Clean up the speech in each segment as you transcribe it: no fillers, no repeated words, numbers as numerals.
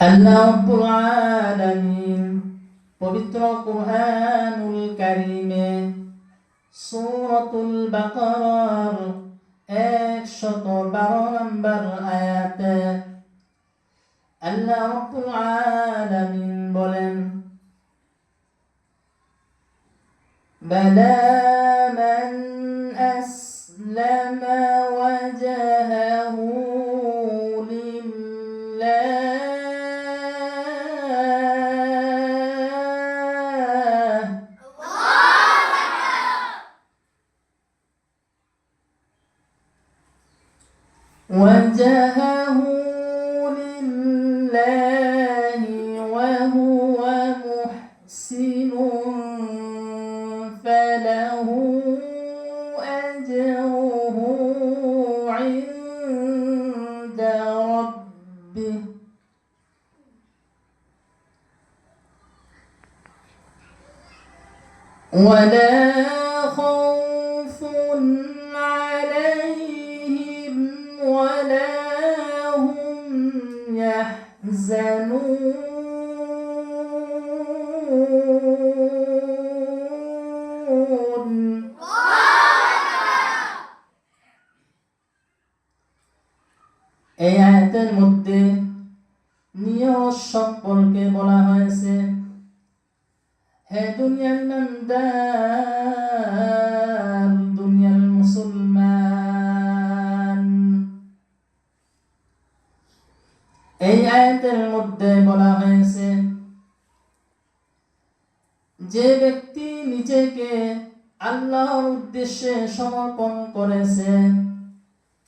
আল্লাহ রাব্বুল আলামিন পবিত্র কুরআনুল কারীমে সূরাতুল বাকারার 112 নম্বর আয়াতে আল্লাহ রাব্বুল আলামিন বলেন, বালা মান আসলামা ওয়াজহাহু وجهه لله وهو محسن فله أجره عند ربه ولا خوف عليهم ولا هم يحزنون। এই আয়াতের মধ্যে নিয়ত সম্পর্কে বলা হয়েছে, হে দুনিয়ার ইমানদার, দুনিয়ার মুসলমান। এই আয়াতের মধ্যে বলা হয়েছে, যে ব্যক্তি নিজেকে আল্লাহর উদ্দেশ্যে সমর্পণ করেছে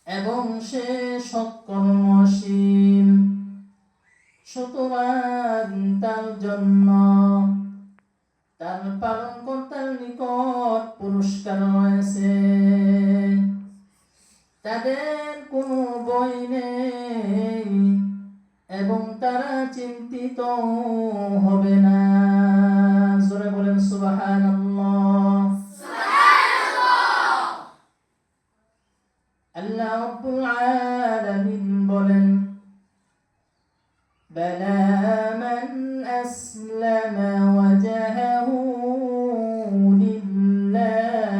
এবং সে সৎকর্মশীল, সুতরাং তার জন্য তার পালনকর্তার নিকট পুরস্কার রয়েছে। তাদের কোনো ভয় নেই এবং তারা চিন্তিত হবে না। জোরে বলেন সুবহানাল্লাহ। আল্লাহ রাব্বুল আলামিন বলেন, বালা মান আসলামা ওয়াজহাহু লিল্লাহ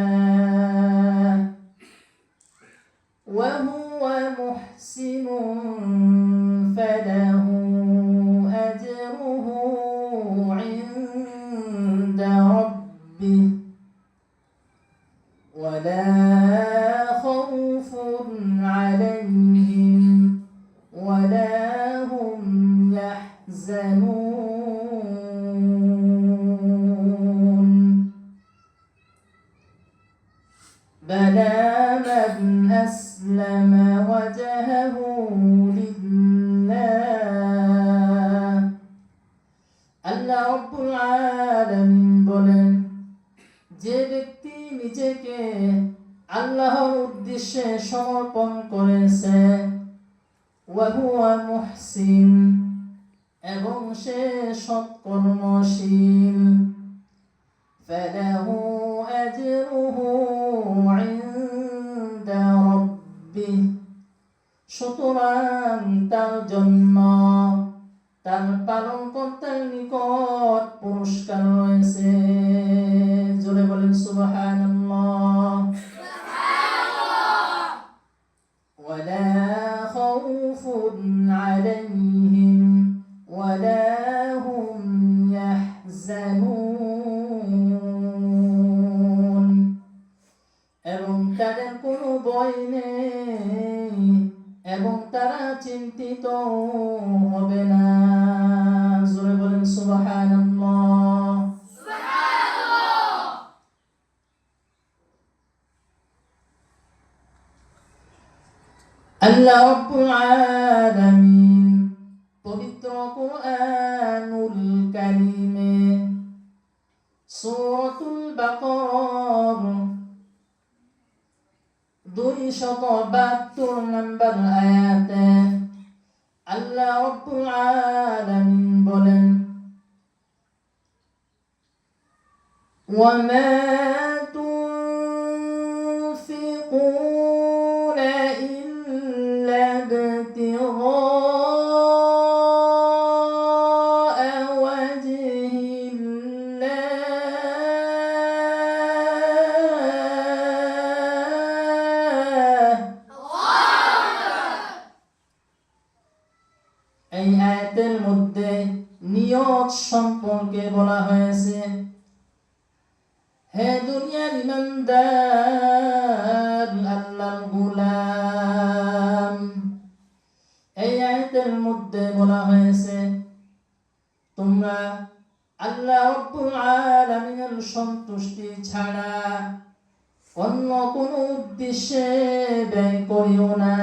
ওয়া হুয়া মুহসিনুন ফালাহু আজরুহু ইনদা রাব্বিহি ওয়ালা খাউফুন আলাইহিম ওয়ালা হুম يحزنون। بلى من أسلم وجهه لله। আল্লাহ রাব্বুল আলামিন বলেন, যে ব্যক্তি নিজেকে আল্লাহর উদ্দেশ্যে সমর্পণ করেছে, ওয়া হুয়া মুহসিন, এবং সে সৎকর্মশীল, ফালাহু আজরুহু ইনদা রাব্বিহি, সুতরাং তার জন্য তার পালনকর্তার নিকট পুরস্কার রয়েছে। জোরে বলেন সুবহানাল্লাহ। ওয়ালা খাউফুন আলাইহিম ওয়ালা হুম ইয়াহজানুন, এবং তাদের কোনো ভয় নেই এবং তারা চিন্তিত হবে না। জোরে বলেন সুবহানাল্লাহ। আল্লাহ রাব্বুল আলামিন পবিত্র কুরআনুল কারীমে সূরাতুল বাকারার 272 নম্বর আয়াতে আল্লাহ রাব্বুল আলামিন বলেন, ওয়া মা তুনফিকুনা ইল্লা ইবতিগা এই আয়াতের মধ্যে নিয়ত সম্পর্কে বলা হয়েছে। হে দুনিয়ার ইমানদার আল্লাহর গোলাম, এই আয়াতের মধ্যে বলা হয়েছে তোমরা আল্লাহ রাব্বুল আলামিনের সন্তুষ্টি ছাড়া অন্য কোনো উদ্দেশ্যে ব্যয় করিও না।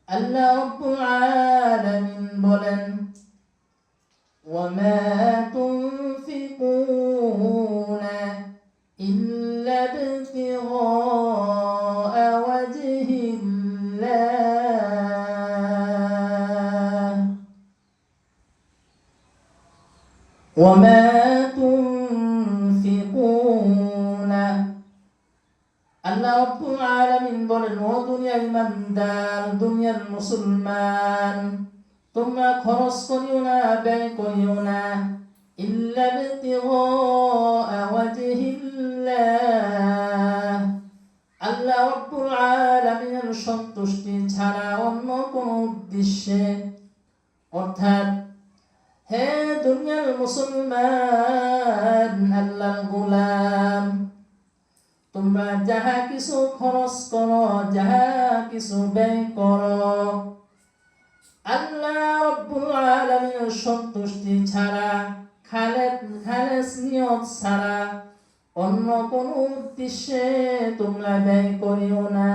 আল্লাহ রাব্বুল আলামিন বলেন, ওয়ামা তুনফিকুনা ইল্লা ইবতিগাআ ওয়াজহিল্লাহ ওয়ামা তুনফিকুনা। আল্লাহ রাব্বুল আলামিন বলেন, ও দুনিয়ার ইমানদার, দুনিয়ার মুসলমান, তোমরা খরচ করিও না, ব্যয় করিও না ইল্লা ইবতিগাআ ওয়াজহিল্লাহ, আল্লাহ রাব্বুল আলামিনের সন্তুষ্টি ছাড়া অন্য কোনো উদ্দেশ্যে। অর্থাৎ হে দুনিয়ার মুসলমান আল্লাহর গোলাম, তোমরা যাহা কিছু খরচ করো, যাহা কিছু ব্যয় করো, আল্লাহ রাব্বুল আলামিনের সন্তুষ্টি ছাড়া, খালেস নিয়ত ছাড়া অন্য কোনো উদ্দেশ্যে তোমরা ব্যয় করিও না।